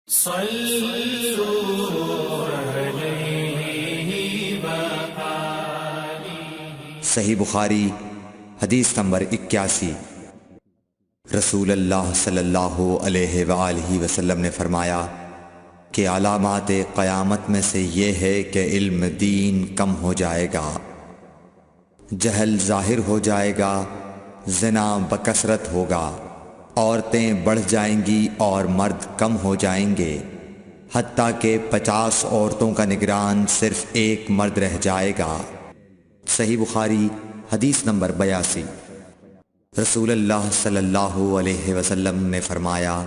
صحیح بخاری حدیث نمبر 81۔ رسول اللہ صلی اللہ علیہ وآلہ وسلم نے فرمایا کہ علامات قیامت میں سے یہ ہے کہ علم دین کم ہو جائے گا، جہل ظاہر ہو جائے گا، زنا بکثرت ہوگا، عورتیں بڑھ جائیں گی اور مرد کم ہو جائیں گے، حتیٰ کہ 50 عورتوں کا نگران صرف ایک مرد رہ جائے گا۔ صحیح بخاری حدیث نمبر 82۔ رسول اللہ صلی اللہ علیہ وسلم نے فرمایا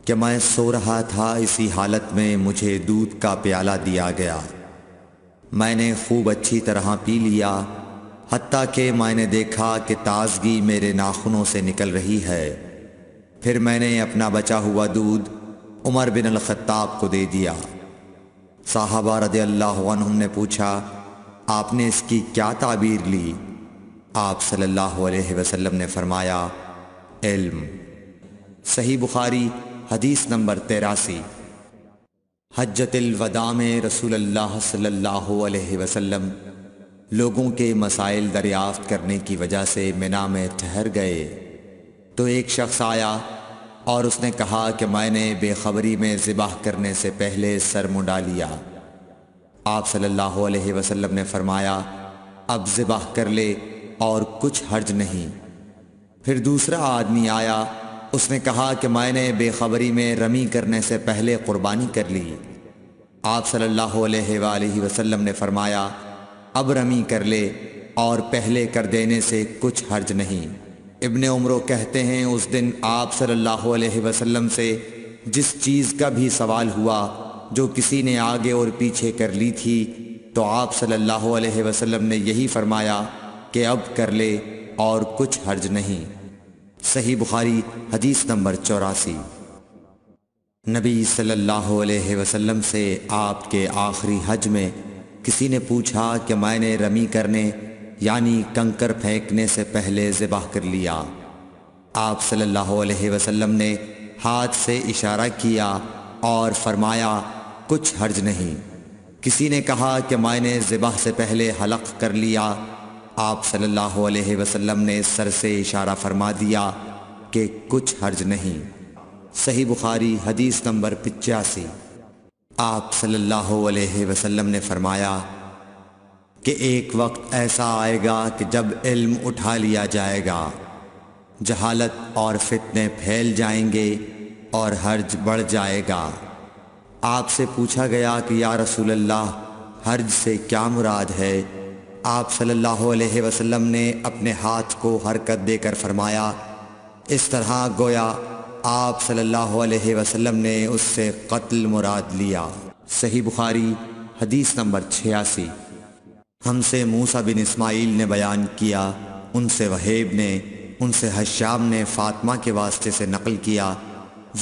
کہ میں سو رہا تھا، اسی حالت میں مجھے دودھ کا پیالہ دیا گیا، میں نے خوب اچھی طرح پی لیا، حتیٰ کہ میں نے دیکھا کہ تازگی میرے ناخنوں سے نکل رہی ہے۔ پھر میں نے اپنا بچا ہوا دودھ عمر بن الخطاب کو دے دیا۔ صحابہ رضی اللہ عنہم نے پوچھا، آپ نے اس کی کیا تعبیر لی؟ آپ صلی اللہ علیہ وسلم نے فرمایا، علم۔ صحیح بخاری حدیث نمبر 83۔ حجۃ الوداع میں رسول اللہ صلی اللہ علیہ وسلم لوگوں کے مسائل دریافت کرنے کی وجہ سے منا میں ٹھہر گئے تو ایک شخص آیا اور اس نے کہا کہ میں نے بے خبری میں ذبح کرنے سے پہلے سر منڈا لیا۔ آپ صلی اللہ علیہ وسلم نے فرمایا، اب ذبح کر لے اور کچھ حرج نہیں۔ پھر دوسرا آدمی آیا، اس نے کہا کہ میں نے بے خبری میں رمی کرنے سے پہلے قربانی کر لی۔ آپ صلی اللہ علیہ وآلہ وسلم نے فرمایا، اب رمی کر لے اور پہلے کر دینے سے کچھ حرج نہیں۔ ابن عمرو کہتے ہیں، اس دن آپ صلی اللہ علیہ وسلم سے جس چیز کا بھی سوال ہوا جو کسی نے آگے اور پیچھے کر لی تھی تو آپ صلی اللہ علیہ وسلم نے یہی فرمایا کہ اب کر لے اور کچھ حرج نہیں۔ صحیح بخاری حدیث نمبر 84۔ نبی صلی اللہ علیہ وسلم سے آپ کے آخری حج میں کسی نے پوچھا کہ میں نے رمی کرنے یعنی کنکر پھینکنے سے پہلے ذبح کر لیا۔ آپ صلی اللہ علیہ وسلم نے ہاتھ سے اشارہ کیا اور فرمایا، کچھ حرج نہیں۔ کسی نے کہا کہ میں نے ذبح سے پہلے حلق کر لیا۔ آپ صلی اللہ علیہ وسلم نے سر سے اشارہ فرما دیا کہ کچھ حرج نہیں۔ صحیح بخاری حدیث نمبر 85۔ آپ صلی اللہ علیہ وسلم نے فرمایا کہ ایک وقت ایسا آئے گا کہ جب علم اٹھا لیا جائے گا، جہالت اور فتنے پھیل جائیں گے اور حرج بڑھ جائے گا۔ آپ سے پوچھا گیا کہ یا رسول اللہ، حرج سے کیا مراد ہے؟ آپ صلی اللہ علیہ وسلم نے اپنے ہاتھ کو حرکت دے کر فرمایا، اس طرح گویا آپ صلی اللہ علیہ وسلم نے اس سے قتل مراد لیا۔ صحیح بخاری حدیث نمبر 86۔ ہم سے موسیٰ بن اسماعیل نے بیان کیا، ان سے وہیب نے، ان سے حشام نے فاطمہ کے واسطے سے نقل کیا،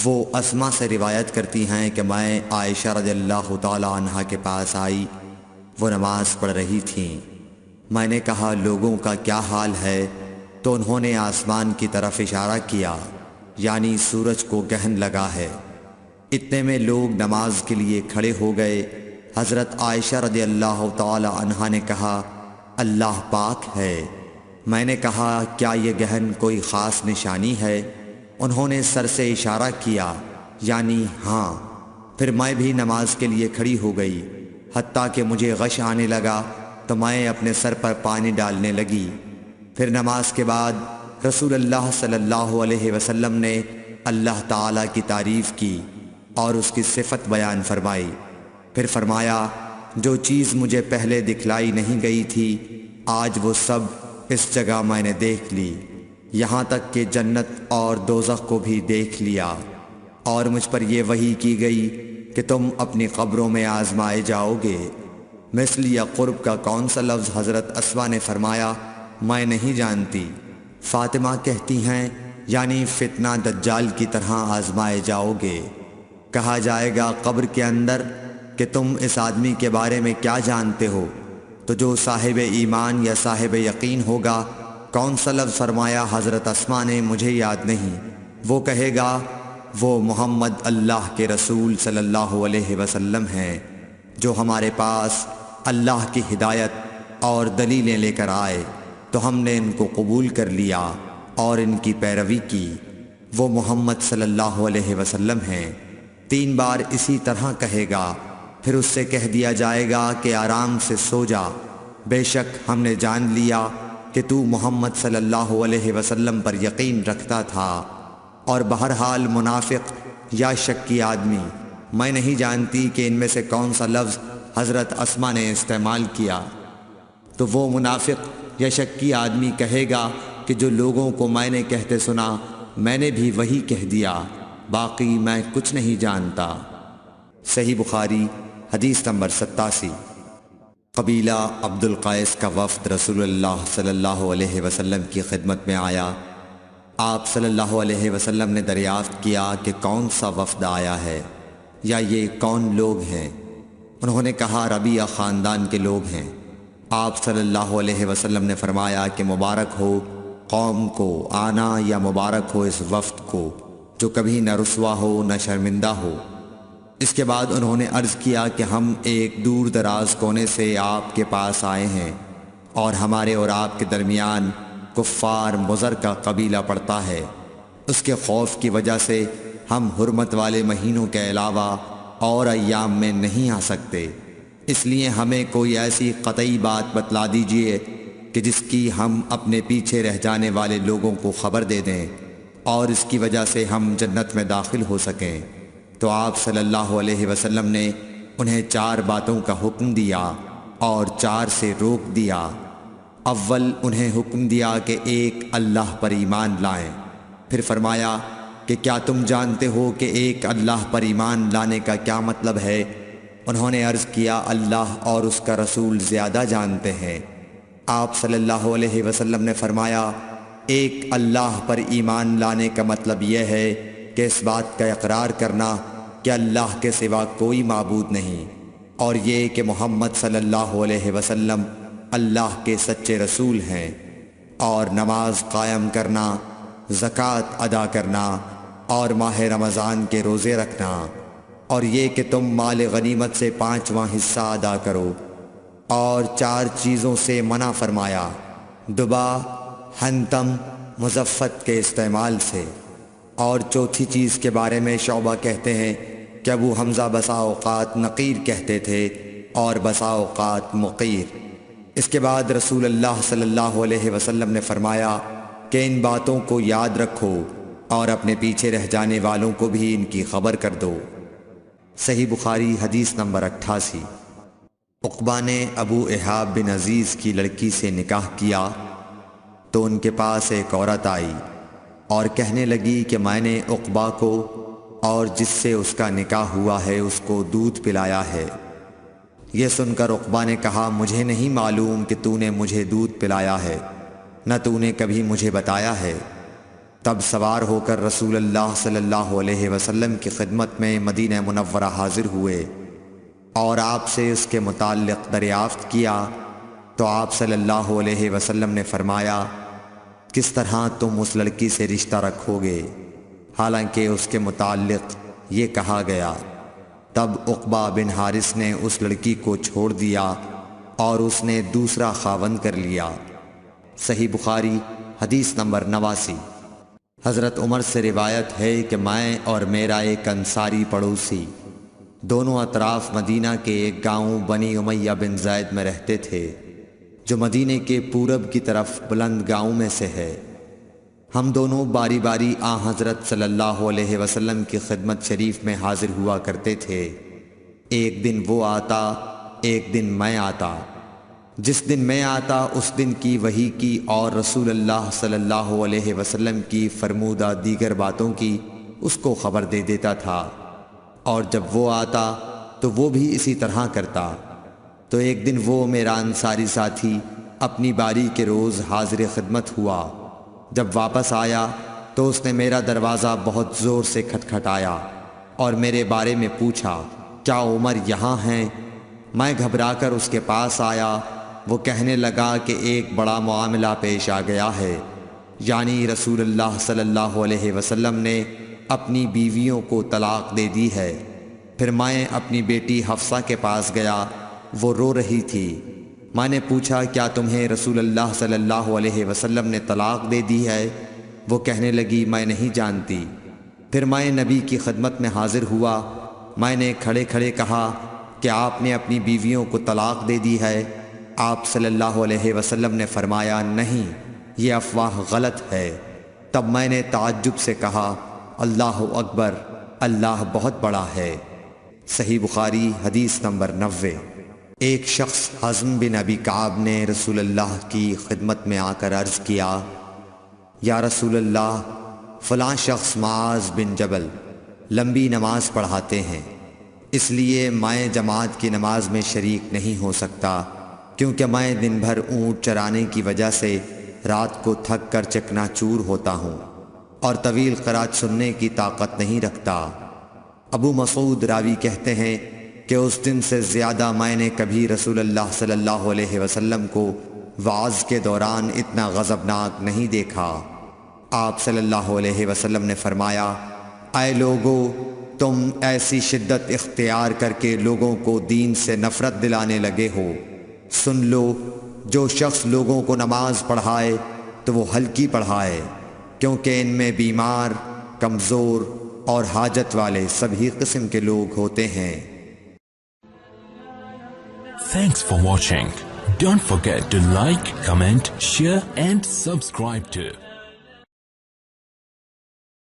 وہ اسما سے روایت کرتی ہیں کہ میں عائشہ رضی اللہ تعالی عنہا کے پاس آئی، وہ نماز پڑھ رہی تھیں۔ میں نے کہا، لوگوں کا کیا حال ہے؟ تو انہوں نے آسمان کی طرف اشارہ کیا، یعنی سورج کو گہن لگا ہے۔ اتنے میں لوگ نماز کے لیے کھڑے ہو گئے۔ حضرت عائشہ رضی اللہ تعالی عنہا نے کہا، اللہ پاک ہے۔ میں نے کہا، کیا یہ گہن کوئی خاص نشانی ہے؟ انہوں نے سر سے اشارہ کیا، یعنی ہاں۔ پھر میں بھی نماز کے لیے کھڑی ہو گئی، حتیٰ کہ مجھے غش آنے لگا تو میں اپنے سر پر پانی ڈالنے لگی۔ پھر نماز کے بعد رسول اللہ صلی اللہ علیہ وسلم نے اللہ تعالیٰ کی تعریف کی اور اس کی صفت بیان فرمائی۔ پھر فرمایا، جو چیز مجھے پہلے دکھلائی نہیں گئی تھی، آج وہ سب اس جگہ میں نے دیکھ لی، یہاں تک کہ جنت اور دوزخ کو بھی دیکھ لیا۔ اور مجھ پر یہ وحی کی گئی کہ تم اپنی قبروں میں آزمائے جاؤ گے۔ مثل یا قرب کا کون سا لفظ؟ حضرت اسما نے فرمایا، میں نہیں جانتی۔ فاطمہ کہتی ہیں، یعنی فتنہ دجال کی طرح آزمائے جاؤ گے۔ کہا جائے گا قبر کے اندر کہ تم اس آدمی کے بارے میں کیا جانتے ہو؟ تو جو صاحب ایمان یا صاحب یقین ہوگا، کون سا لفظ فرمایا؟ حضرت اسما نے، مجھے یاد نہیں۔ وہ کہے گا، وہ محمد اللہ کے رسول صلی اللہ علیہ وسلم ہیں جو ہمارے پاس اللہ کی ہدایت اور دلیلیں لے کر آئے تو ہم نے ان کو قبول کر لیا اور ان کی پیروی کی۔ وہ محمد صلی اللہ علیہ وسلم ہیں۔ 3 بار اسی طرح کہے گا، پھر اس سے کہہ دیا جائے گا کہ آرام سے سو جا، بے شک ہم نے جان لیا کہ تو محمد صلی اللہ علیہ وسلم پر یقین رکھتا تھا۔ اور بہرحال منافق یا شکی آدمی، میں نہیں جانتی کہ ان میں سے کون سا لفظ حضرت اسما نے استعمال کیا، تو وہ منافق یا شکی آدمی کہے گا کہ جو لوگوں کو میں نے کہتے سنا میں نے بھی وہی کہہ دیا، باقی میں کچھ نہیں جانتا۔ صحیح بخاری حدیث نمبر 87۔ قبیلہ عبد القیس کا وفد رسول اللہ صلی اللہ علیہ وسلم کی خدمت میں آیا۔ آپ صلی اللہ علیہ وسلم نے دریافت کیا کہ کون سا وفد آیا ہے یا یہ کون لوگ ہیں؟ انہوں نے کہا ربیعہ خاندان کے لوگ ہیں۔ آپ صلی اللہ علیہ وسلم نے فرمایا کہ مبارک ہو قوم کو آنا یا مبارک ہو اس وفد کو جو کبھی نہ رسوا ہو نہ شرمندہ ہو۔ اس کے بعد انہوں نے عرض کیا کہ ہم ایک دور دراز کونے سے آپ کے پاس آئے ہیں اور ہمارے اور آپ کے درمیان کفار مضر کا قبیلہ پڑتا ہے، اس کے خوف کی وجہ سے ہم حرمت والے مہینوں کے علاوہ اور ایام میں نہیں آ سکتے، اس لیے ہمیں کوئی ایسی قطعی بات بتلا دیجئے کہ جس کی ہم اپنے پیچھے رہ جانے والے لوگوں کو خبر دے دیں اور اس کی وجہ سے ہم جنت میں داخل ہو سکیں۔ تو آپ صلی اللہ علیہ وسلم نے انہیں 4 باتوں کا حکم دیا اور 4 سے روک دیا۔ اول انہیں حکم دیا کہ ایک اللہ پر ایمان لائیں، پھر فرمایا کہ کیا تم جانتے ہو کہ ایک اللہ پر ایمان لانے کا کیا مطلب ہے؟ انہوں نے عرض کیا اللہ اور اس کا رسول زیادہ جانتے ہیں۔ آپ صلی اللہ علیہ وسلم نے فرمایا ایک اللہ پر ایمان لانے کا مطلب یہ ہے کہ اس بات کا اقرار کرنا کہ اللہ کے سوا کوئی معبود نہیں، اور یہ کہ محمد صلی اللہ علیہ وسلم اللہ کے سچے رسول ہیں، اور نماز قائم کرنا، زکوٰۃ ادا کرنا اور ماہ رمضان کے روزے رکھنا، اور یہ کہ تم مال غنیمت سے 5واں حصہ ادا کرو، اور 4 چیزوں سے منع فرمایا، دبا، حنتم، مزفت کے استعمال سے، اور چوتھی چیز کے بارے میں شعبہ کہتے ہیں کہ ابو حمزہ بسا اوقات نقیر کہتے تھے اور بسا اوقات مقیر۔ اس کے بعد رسول اللہ صلی اللہ علیہ وسلم نے فرمایا کہ ان باتوں کو یاد رکھو اور اپنے پیچھے رہ جانے والوں کو بھی ان کی خبر کر دو۔ صحیح بخاری حدیث نمبر 88۔ عقبہ نے ابو احاب بن عزیز کی لڑکی سے نکاح کیا تو ان کے پاس ایک عورت آئی اور کہنے لگی کہ میں نے عقبہ کو اور جس سے اس کا نکاح ہوا ہے اس کو دودھ پلایا ہے۔ یہ سن کر عقبہ نے کہا مجھے نہیں معلوم کہ تو نے مجھے دودھ پلایا ہے، نہ تو نے کبھی مجھے بتایا ہے۔ تب سوار ہو کر رسول اللہ صلی اللہ علیہ وسلم کی خدمت میں مدینہ منورہ حاضر ہوئے اور آپ سے اس کے متعلق دریافت کیا تو آپ صلی اللہ علیہ وسلم نے فرمایا کس طرح تم اس لڑکی سے رشتہ رکھو گے، حالانکہ اس کے متعلق یہ کہا گیا۔ تب عقبہ بن حارث نے اس لڑکی کو چھوڑ دیا اور اس نے دوسرا خاوند کر لیا۔ صحیح بخاری حدیث نمبر 89۔ حضرت عمر سے روایت ہے کہ میں اور میرا ایک انصاری پڑوسی دونوں اطراف مدینہ کے ایک گاؤں بنی امیہ بن زید میں رہتے تھے جو مدینے کے پورب کی طرف بلند گاؤں میں سے ہے۔ ہم دونوں باری باری حضرت صلی اللہ علیہ وسلم کی خدمت شریف میں حاضر ہوا کرتے تھے۔ ایک دن وہ آتا، ایک دن میں آتا۔ جس دن میں آتا اس دن کی وحی کی اور رسول اللہ صلی اللہ علیہ وسلم کی فرمودہ دیگر باتوں کی اس کو خبر دے دیتا تھا، اور جب وہ آتا تو وہ بھی اسی طرح کرتا۔ تو ایک دن وہ میرا انصاری ساتھی اپنی باری کے روز حاضر خدمت ہوا۔ جب واپس آیا تو اس نے میرا دروازہ بہت زور سے کھٹکھٹایا اور میرے بارے میں پوچھا کیا عمر یہاں ہیں؟ میں گھبرا کر اس کے پاس آیا۔ وہ کہنے لگا کہ ایک بڑا معاملہ پیش آ گیا ہے، یعنی رسول اللہ صلی اللہ علیہ وسلم نے اپنی بیویوں کو طلاق دے دی ہے۔ پھر میں اپنی بیٹی حفصہ کے پاس گیا، وہ رو رہی تھی۔ میں نے پوچھا کیا تمہیں رسول اللہ صلی اللہ علیہ وسلم نے طلاق دے دی ہے؟ وہ کہنے لگی میں نہیں جانتی۔ پھر میں نبی کی خدمت میں حاضر ہوا۔ میں نے کھڑے کھڑے کہا کہ آپ نے اپنی بیویوں کو طلاق دے دی ہے؟ آپ صلی اللہ علیہ وسلم نے فرمایا نہیں، یہ افواہ غلط ہے۔ تب میں نے تعجب سے کہا اللہ اکبر، اللہ بہت بڑا ہے۔ صحیح بخاری حدیث نمبر 90۔ ایک شخص حزم بن ابی کعب نے رسول اللہ کی خدمت میں آ کر عرض کیا یا رسول اللہ، فلاں شخص معاذ بن جبل لمبی نماز پڑھاتے ہیں، اس لیے میں جماعت کی نماز میں شریک نہیں ہو سکتا، کیونکہ میں دن بھر اونٹ چرانے کی وجہ سے رات کو تھک کر چکنا چور ہوتا ہوں اور طویل قرات سننے کی طاقت نہیں رکھتا۔ ابو مسعود راوی کہتے ہیں کہ اس دن سے زیادہ میں نے کبھی رسول اللہ صلی اللہ علیہ وسلم کو وعظ کے دوران اتنا غضبناک نہیں دیکھا۔ آپ صلی اللہ علیہ وسلم نے فرمایا اے لوگو، تم ایسی شدت اختیار کر کے لوگوں کو دین سے نفرت دلانے لگے ہو۔ سن لو، جو شخص لوگوں کو نماز پڑھائے تو وہ ہلکی پڑھائے، کیونکہ ان میں بیمار، کمزور اور حاجت والے سبھی قسم کے لوگ ہوتے ہیں۔ Thanks for watching. Don't forget to like, comment, share and subscribe to